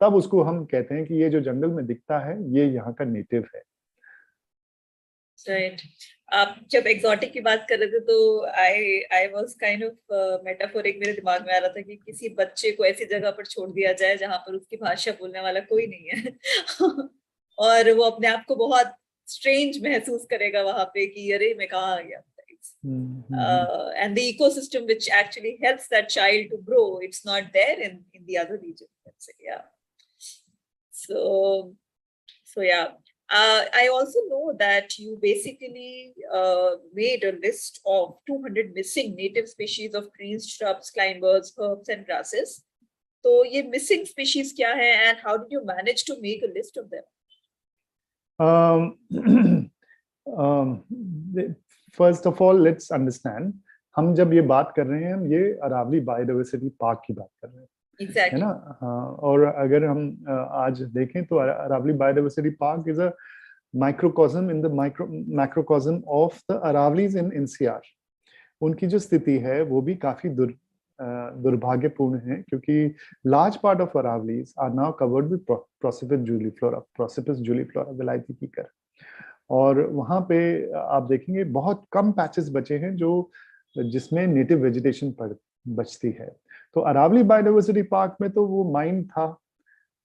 तब उसको हम कहते हैं कि ये जो जंगल में दिखता है ये यहाँ का नेटिव है। राइट। आप जब एक्सोटिक की बात कर रहे थे तो I was kind of metaphoric, मेरे दिमाग में आ रहा था कि किसी बच्चे को ऐसी जगह पर छोड़ दिया जाए जहां पर उसकी भाषा बोलने वाला कोई नहीं है और वो अपने आप को बहुत स्ट्रेंज महसूस करेगा वहां पे कि अरे मैं कहाँ आ गया। And the ecosystem which actually helps that child to grow, it's not there in the other region, let's say. Yeah. So yeah. I also know that you basically made a list of 200 missing native species of trees, shrubs, climbers, herbs, and grasses. So, ये missing species क्या है, and how did you manage to make a list of them? First of all, let's understand, हम जब ये बात कर रहे हैं हम ये अरावली बायोडाइवर्सिटी पार्क की बात कर रहे हैं, Exactly. है ना। हाँ, और अगर हम आज देखें तो Aravalli biodiversity park is a microcosm in the macrocosm of the Aravallis in NCR. उनकी जो स्थिति है वो भी काफी दुर्भाग्यपूर्ण है, क्योंकि large part of Aravallis are now covered with prosopis juliflora vilayati kikar. और वहाँ पे आप देखेंगे बहुत कम पैचेस बचे हैं जो जिसमें नेटिव वेजिटेशन बचती है। तो अरावली बायोडाइवर्सिटी पार्क में तो वो माइन था,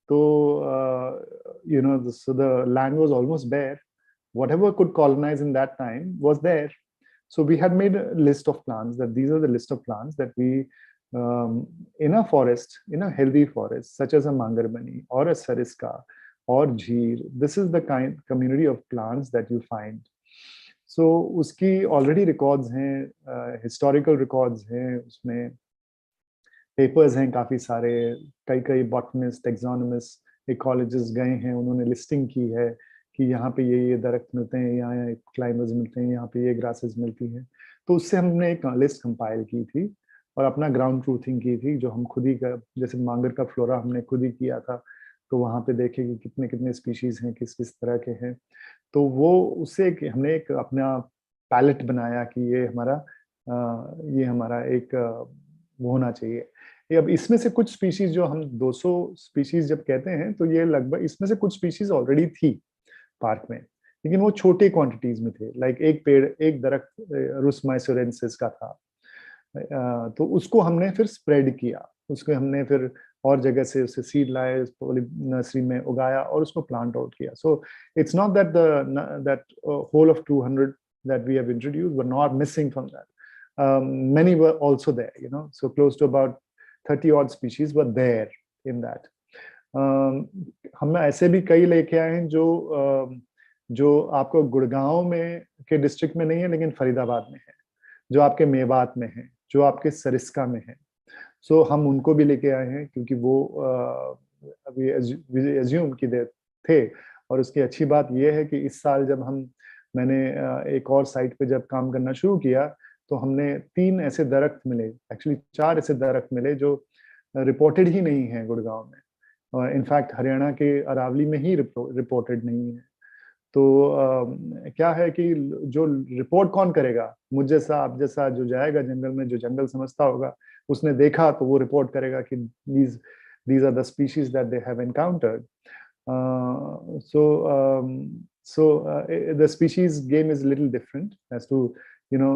तो you know so the land was almost bare, whatever could colonise in that time was there. So we had made a list of plants, that these are the list of plants that we in a forest, in a healthy forest such as a mangarmani or a sariska or jeer, this is the kind community of plants that you find. So uski already records hain, historical records hain, usme papers hain काफी सारे, कई botanist, taxonomist, ecologists गए हैं, उन्होंने listing की है कि यहाँ पे ये दरख्त मिलते हैं, यहाँ क्लाइंबर्स मिलते हैं, यहाँ पे ये ग्रासेस मिलती हैं। तो उससे हमने एक लिस्ट कंपाइल की थी और अपना ग्राउंड ट्रूथिंग की थी, जो हम खुद ही का, जैसे मांगर का फ्लोरा हमने खुद ही किया था, तो वहाँ पे देखे कि कितने कितने स्पीशीज हैं, किस किस तरह के हैं। तो वो उससे हमने एक अपना पैलेट बनाया कि ये हमारा एक वो होना चाहिए। अब इसमें से कुछ स्पीशीज, जो हम 200 स्पीशीज जब कहते हैं, तो ये लगभग इसमें से कुछ स्पीशीज ऑलरेडी थी पार्क में, लेकिन वो छोटे क्वांटिटीज में थे। लाइक एक दरख्त रुस माइसोरेंसिस का था, तो उसको हमने फिर स्प्रेड किया, उसको हमने फिर और जगह से उसे सीड लाए, नर्सरी में उगाया और उसको प्लांट आउट किया। So it's not that that whole of 200 that we have introduced were not missing from that. Many were also there, you know, so close to about 30 odd species were there in that. हम ऐसे भी कई लेके आए हैं जो आपको गुड़गांव में के डिस्ट्रिक्ट में नहीं है, लेकिन फरीदाबाद में है, जो आपके मेवात में है, जो आपके सरिस्का में है। सो हम उनको भी लेके आए हैं, क्योंकि वो अभी एज्यूम की थे। और उसकी अच्छी बात यह है कि इस साल जब मैंने एक और साइट पे जब काम करना शुरू किया, तो हमने 3 ऐसे दरख्त मिले, एक्चुअली 4 ऐसे दरख्त मिले जो रिपोर्टेड ही नहीं है गुड़गांव में। इनफैक्ट हरियाणा के अरावली में ही रिपोर्टेड नहीं है। तो क्या है कि जो रिपोर्ट कौन करेगा, मुझ जैसा, आप जैसा जो जाएगा जंगल में, जो जंगल समझता होगा, उसने देखा तो वो रिपोर्ट करेगा कि these are the species that they have encountered. So the species game is a little different as to, you know,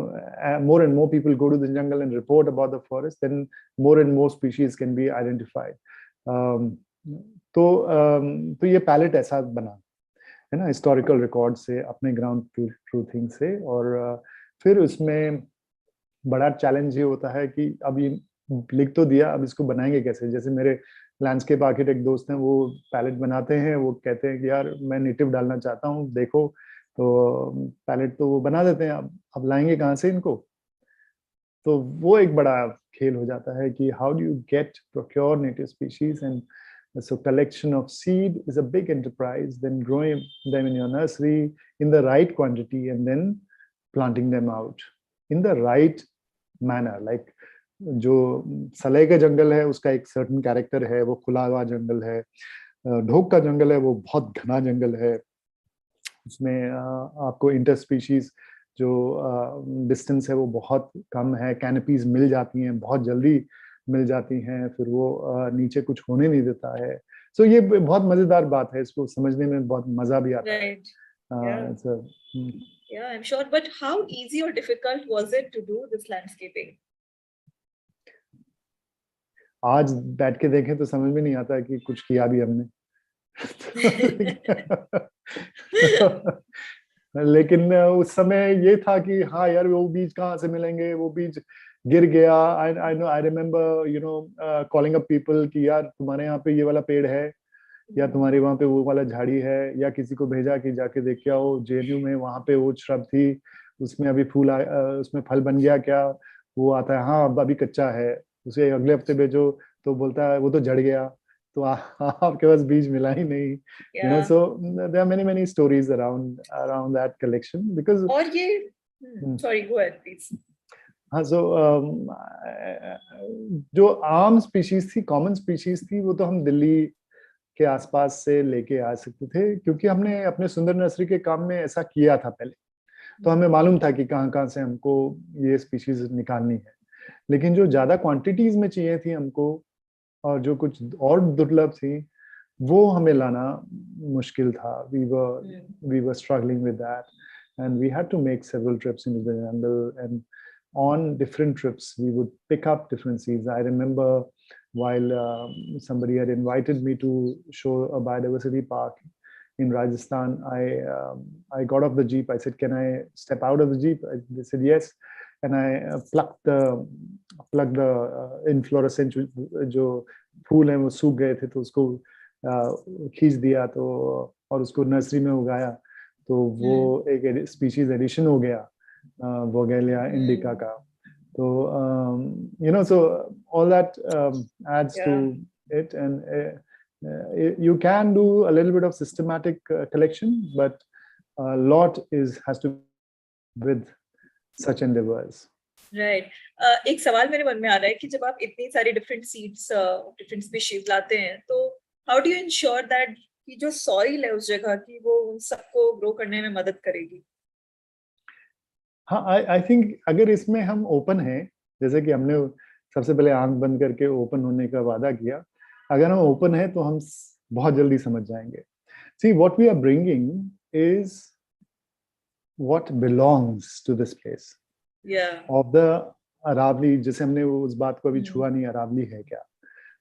more and more people go to the jungle and report about the forest, then more and more species can be identified. तो ये palette ऐसा बना है ना, historical record से, अपने ground truthing से। और फिर उसमें बड़ा चैलेंज ये होता है कि अब ये लिख तो दिया, अब इसको बनाएंगे कैसे। जैसे मेरे लैंडस्केप आर्किटेक्ट दोस्त हैं, वो पैलेट बनाते हैं, वो कहते हैं कि यार मैं नेटिव डालना चाहता हूँ, देखो, तो पैलेट तो वो बना देते हैं, अब लाएंगे कहाँ से इनको। तो वो एक बड़ा खेल हो जाता है कि how do you get procure native species. And so collection of seed is a big enterprise, then growing them in your nursery in the right quantity and then planting them out in the right manner. Like जो सलाई का जंगल है उसका एक certain character है, वो खुला हुआ जंगल है। ढोक का जंगल है वो बहुत घना जंगल है, उसमें आपको इंटर स्पीशीज जो डिस्टेंस है वो बहुत कम है, कैनपीज मिल जाती हैं बहुत जल्दी, मिल जाती हैं, फिर वो नीचे कुछ होने नहीं देता है. सो ये बहुत मजेदार बात है, इसको समझने में बहुत मजा भी आता है. Yeah, I'm sure. But how easy or difficult was it to do this landscaping? आज बैठ के देखें तो समझ में नहीं आता कि कुछ किया भी हमने. लेकिन उस समय ये था कि हाँ यार, वो बीज कहाँ से मिलेंगे, वो बीज गिर गया. I remember calling up people कि यार तुम्हारे यहाँ पे ये वाला पेड़ है, या तुम्हारे वहाँ पे वो वाला झाड़ी है, या किसी को भेजा कि जाके देख के आओ जेएनयू में वहाँ पे वो श्रब थी, उसमें अभी फूल उसमें फल बन गया क्या. वो आता है, हाँ अभी कच्चा है. उसे अगले हफ्ते भेजो तो बोलता है वो तो जड़ गया. तो आपके पास बीज मिला ही नहीं. So there are many stories around that collection because. और ये sorry, go ahead please. हाँ, so जो आम स्पीशीज थी, कॉमन स्पीशीज थी, वो तो हम दिल्ली के आसपास से लेके आ सकते थे, क्योंकि हमने अपने सुंदर नर्सरी के काम में ऐसा किया था पहले. तो हमें मालूम था कि कहाँ से हमको ये स्पीशीज निकालनी है. लेकिन जो ज्यादा क्वांटिटीज में चाहिए थी हमको, और जो कुछ और दुर्लभ थी, वो हमें लाना मुश्किल था. We were struggling with that, and we had to make several trips into the jungle, and on different trips we would pick up different seeds. I remember while somebody had invited me to show a biodiversity park in Rajasthan, I got off the jeep. I said, "Can I step out of the jeep?" They said yes, and I plucked the inflorescence जो फूल हैं वो सूख गए थे, तो उसको खींच दिया, तो और उसको नर्सरी में उगाया, तो वो एक स्पीशीज एडिशन हो गया, वोगेलिया इंडिका का. तो so all that adds to it, and you can do a little bit of systematic collection, but a lot has to with such endeavors. Right. एक सवाल मेरे मन में आ रहा है कि जब आप इतनी सारी डिफरेंट सीड्स, डिफरेंट स्पीशीज लाते हैं, तो how do you ensure that कि जो सॉइल है उस जगह की वो उन सबको ग्रो करने में मदद करेगी? हाँ, आई थिंक अगर इसमें हम ओपन हैं, जैसे कि हमने सबसे पहले आंख बंद करके ओपन होने का वादा किया, अगर हम ओपन हैं तो हम बहुत जल्दी समझ जाएंगे. See, what we are bringing is what belongs to this place. Of the Aravalli, जैसे हमने उस बात को अभी छुआ नहीं, अरावली है क्या,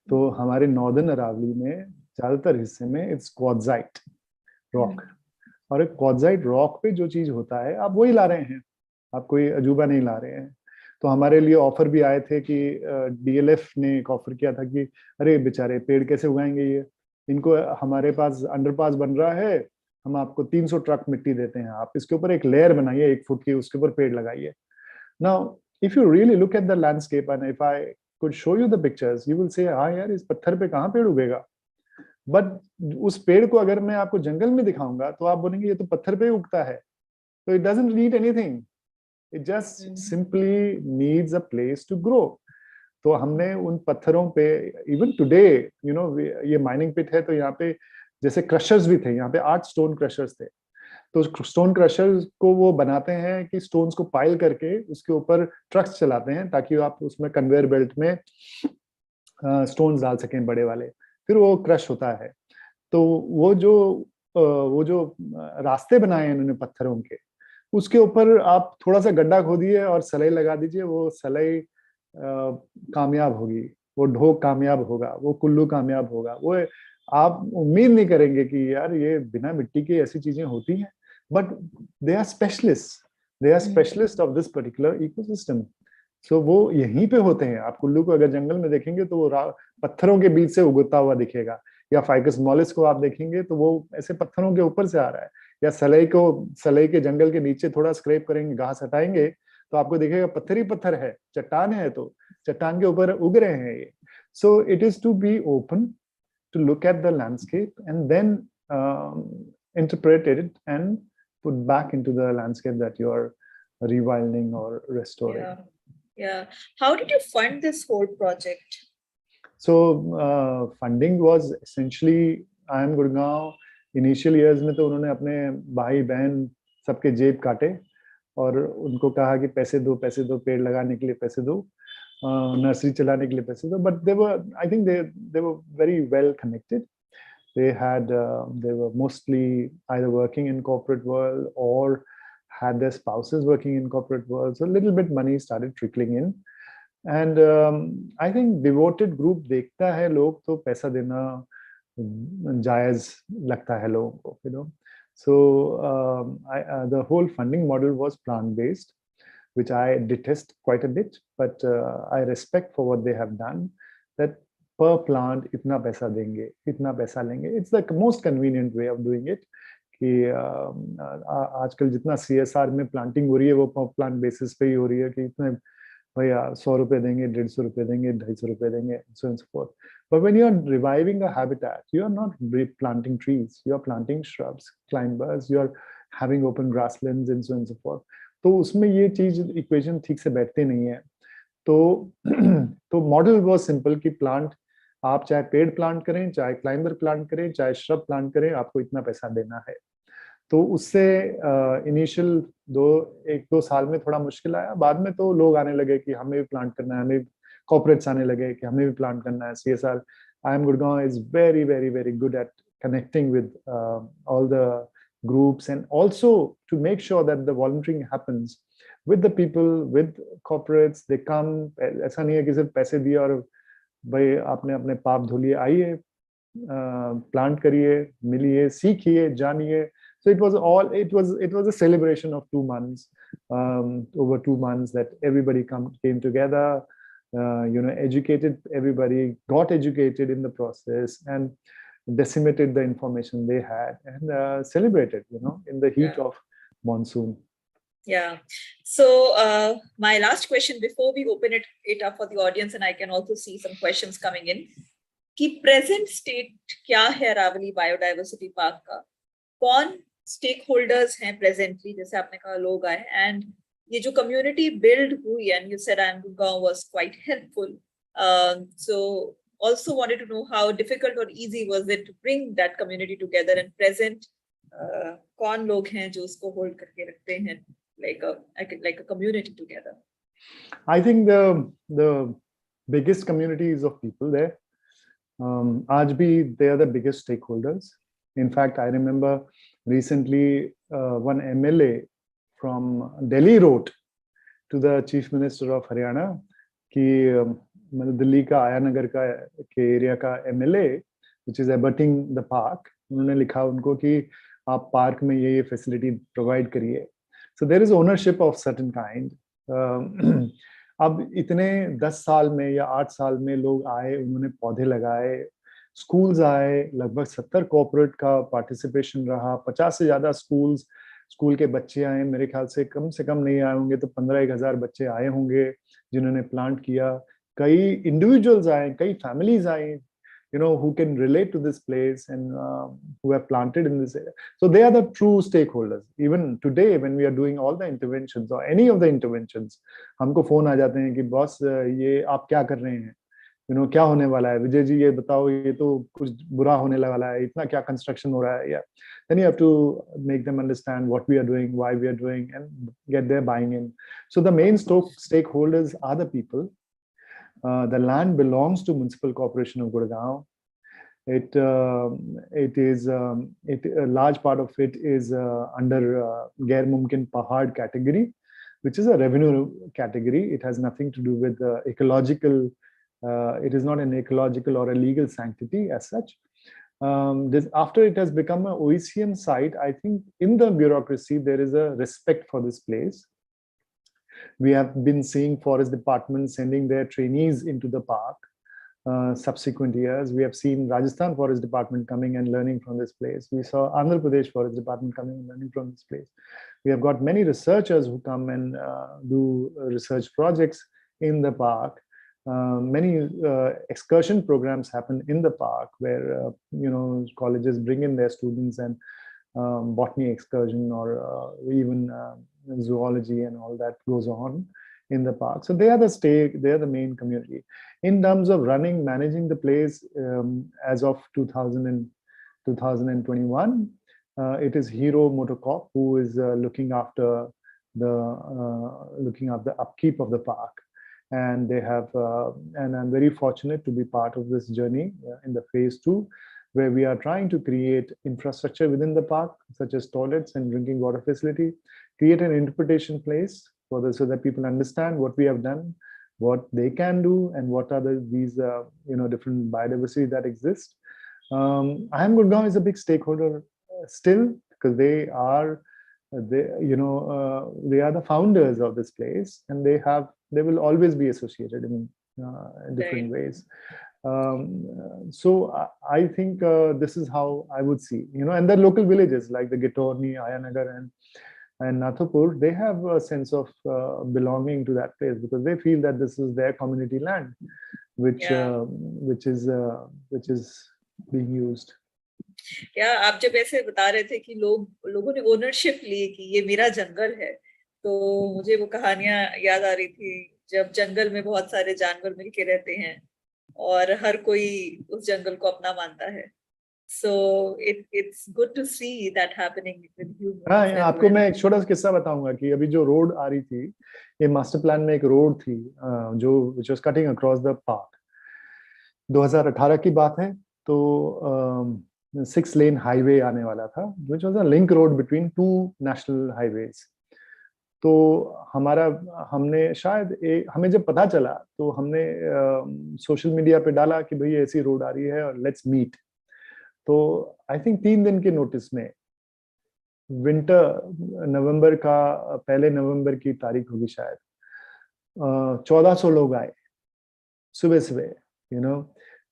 तो हमारे नॉर्दर्न अरावली में ज्यादातर हिस्से में इट्स क्वार्ट्जाइट रॉक, और एक क्वार्ट्जाइट रॉक पे जो चीज होता है आप वही ला रहे हैं, आप कोई अजूबा नहीं ला रहे हैं. तो हमारे लिए ऑफर भी आए थे कि डीएलएफ ने एक ऑफर किया था कि अरे बेचारे पेड़ कैसे उगाएंगे ये, इनको हमारे पास अंडरपास बन रहा है, हम आपको 300 ट्रक मिट्टी देते हैं, आप इसके ऊपर एक लेयर बनाइए 1 फुट की, उसके ऊपर पेड़ लगाइए. Now, if you really look at the landscape, and if I could show you the pictures, you will say, हाँ यार, इस पत्थर पे कहाँ पेड़ उगेगा. But उस पेड़ को अगर मैं आपको जंगल में दिखाऊंगा तो आप बोलेंगे ये तो पत्थर पे उगता है. So it doesn't need anything. It just simply needs a place to grow. तो हमने उन पत्थरों पे, even today, ये माइनिंग पिट है, तो यहाँ पे जैसे क्रशर्स भी थे, यहाँ पे 8 स्टोन क्रशर्स थे. तो स्टोन क्रशर्स को वो बनाते हैं कि स्टोन्स को पाइल करके उसके ऊपर ट्रक्स चलाते हैं, ताकि आप उसमें कन्वेयर बेल्ट में स्टोन्स डाल सकें बड़े वाले, फिर वो क्रश होता है. तो वो जो रास्ते बनाए हैं उन्होंने पत्थरों के, उसके ऊपर आप थोड़ा सा गड्ढा खोदिए और सलाई लगा दीजिए, वो सलाई कामयाब होगी, वो ढोक कामयाब होगा, वो कुल्लू कामयाब होगा. वो आप उम्मीद नहीं करेंगे कि यार ये बिना मिट्टी की ऐसी चीजें होती हैं, but they are specialist of this particular ecosystem. So वो यहीं पे होते हैं. आप कुल्लू को अगर जंगल में देखेंगे तो वो पत्थरों के बीच से उगता हुआ दिखेगा, या फाइकस मॉलिस को आप देखेंगे तो वो ऐसे पत्थरों के ऊपर से आ रहा है, या सलाई के जंगल के नीचे थोड़ा स्क्रैप करेंगे, घास हटाएंगे तो आपको दिखेगा पत्थर ही पत्थर है, चट्टान है, तो चट्टान के ऊपर उग रहे हैं ये. So it is to be open, to look at the landscape and then interpret it and put back into the landscape that you are rewilding or restoring. Yeah. How did you fund this whole project? So funding was essentially IIM Gurgaon. Initial years में तो उन्होंने अपने भाई बहन सबके जेब काटे और उनको कहा कि पैसे दो, पेड़ लगाने के लिए पैसे दो. नर्सरी चलाने के लिए पैसे दो, but I think they were very well connected. They were mostly either working in corporate world or had their spouses working in corporate world, so a little bit money started trickling in. And I think devoted group देखता है लोग तो पैसा देना जायज लगता है लोगों को, you know. So the whole funding model was plant-based, which I detest quite a bit, but I respect for what they have done. That per plant इतना पैसा देंगे, इतना पैसा लेंगे. It's the most convenient way of doing it. कि आजकल जितना CSR में प्लांटिंग हो रही है वो पर प्लांट बेसिस पे ही हो रही है कि इतने भैया 100 रुपए देंगे, 150 रुपए देंगे, 250 रुपए देंगे, so and so forth. But when you are reviving a habitat, you are not planting trees, you are planting shrubs, climbers, you are having open grasslands and so on and so forth. तो उसमें ये चीज equation ठीक से बैठते नहीं है. तो मॉडल बहुत सिंपल कि प्लांट आप चाहे पेड़ प्लांट करें, चाहे क्लाइंबर प्लांट करें, चाहे श्रब प्लांट करें, आपको इतना पैसा देना है. तो उससे इनिशियल 1-2 साल में थोड़ा मुश्किल आया. बाद में तो लोग आने लगे कि हमें भी प्लांट करना है, हमें कॉर्पोरेट्स आने लगे कि हमें भी प्लांट करना है. CSR IIM Gurgaon is very very very good at connecting with all the groups, and also to make sure that the volunteering happens with the people, with corporates. They come, ऐसा नहीं है कि सिर्फ पैसे दिए और भाई आपने अपने पाप धुलिए, आइए प्लांट करिए, मिलिए, सीखिए, जानिए. So it was a celebration of 2 months, over 2 months, that everybody came together, educated everybody, got educated in the process, and decimated the information they had, and celebrated, in the heat of monsoon. Yeah. So my last question before we open it up for the audience, and I can also see some questions coming in, कि present state क्या है Aravali Biodiversity Park का? कौन stakeholders हैं presently, जैसे आपने कहा लोग आए, and ये जो community build हुई, and you said IIM Gurgaon was quite helpful. So also wanted to know how difficult or easy was it to bring that community together, and present कौन लोग हैं जो उसको hold करके रखते हैं like a community together? I think the biggest community is of people there. आज भी they are the biggest stakeholders. In fact, I remember recently one MLA from Delhi wrote to the Chief Minister of Haryana कि मतलब दिल्ली का आया नगर के area का MLA, which is abutting the park, उन्होंने लिखा उनको कि आप पार्क में ये फैसिलिटी प्रोवाइड करिए. So there is ownership of certain kind. अब इतने 10 साल में या 8 साल में लोग आए, उन्होंने पौधे लगाए, स्कूल्स आए, लगभग 70 कॉर्पोरेट का पार्टिसिपेशन रहा, 50 से ज्यादा स्कूल के बच्चे आए. मेरे ख्याल से कम नहीं आए होंगे तो 15,000 बच्चे आए होंगे जिन्होंने प्लांट किया. कई इंडिविजुअल्स आए, कई families I, who can relate to this place and who have planted in this area. So they are the true stakeholders. Even today, when we are doing all the interventions or any of the interventions, हमको phone आ जाते हैं कि boss ये आप क्या कर रहे हैं, क्या होने वाला है, विजय जी ये बताओ, ये तो कुछ बुरा होने वाला है, इतना क्या कंस्ट्रक्शन हो रहा है. Yeah, then you have to make them understand what we are doing, why we are doing, and get their buying in. So the main stakeholders are the people. The land belongs to Municipal Corporation of Gurgaon. A large part of it is under Gair Mumkin Pahad category, which is a revenue category. It has nothing to do with ecological. It is not an ecological or a legal sanctity as such. After it has become an OECM site, I think in the bureaucracy there is a respect for this place. We have been seeing forest department sending their trainees into the park. Subsequent years, we have seen Rajasthan Forest Department coming and learning from this place. We saw Andhra Pradesh Forest Department coming and learning from this place. We have got many researchers who come and do research projects in the park. Many excursion programs happen in the park where colleges bring in their students, and botany excursion or even zoology and all that goes on in the park. So they are the main community. In terms of managing the place, as of 2021, it is Hero Motocorp who is looking after the upkeep of the park. and they have, and I'm very fortunate to be part of this journey in the phase 2, where we are trying to create infrastructure within the park, such as toilets and drinking water facility, create an interpretation place for this, so that people understand what we have done, what they can do, and what are these different biodiversity that exist. IIM Gurgaon is a big stakeholder still, because they are the founders of this place, and they will always be associated in different ways. So I think this is how I would see, and the local villages like the Gitorni, Ayanagar, and Nathapur, they have a sense of belonging to that place, because they feel that this is their community land, which is being used. आप जब ऐसे बता रहे थे कि लोगों ने ownership ली कि ये मेरा जंगल है, तो मुझे वो कहानियां याद आ रही थी जब जंगल में बहुत सारे जानवर मिलके रहते हैं और हर कोई उस जंगल को अपना मानता है. So it's good to see that happening with humans. हाँ, आपको मैं एक छोटा सा किस्सा बताऊंगा कि अभी जो रोड आ रही थी, ये मास्टर प्लान में एक रोड थी जो which was cutting across the park. 2018 की बात है, तो 6-lane हाईवे आने वाला था, which was a link road between 2 national highways. तो हमने शायद हमें जब पता चला तो हमने सोशल मीडिया पे डाला कि भाई ऐसी रोड आ रही है और लेट्स मीट. तो आई थिंक 3 दिन के नोटिस में, विंटर नवंबर का पहले नवंबर की तारीख होगी शायद, 1400 लोग आए सुबह.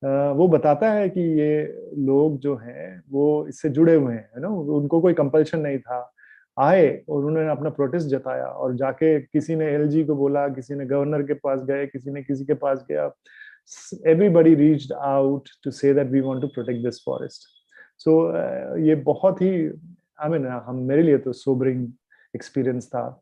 वो बताता है कि ये लोग जो हैं वो इससे जुड़े हुए हैं, उनको कोई कंपल्शन नहीं था, आए और उन्होंने अपना प्रोटेस्ट जताया, और जाके किसी ने एलजी को बोला, किसी ने गवर्नर के पास गए, किसी ने किसी के पास गया. Everybody reached out to say that we want to protect this forest. So ये बहुत ही मेरे लिए तो sobering experience था.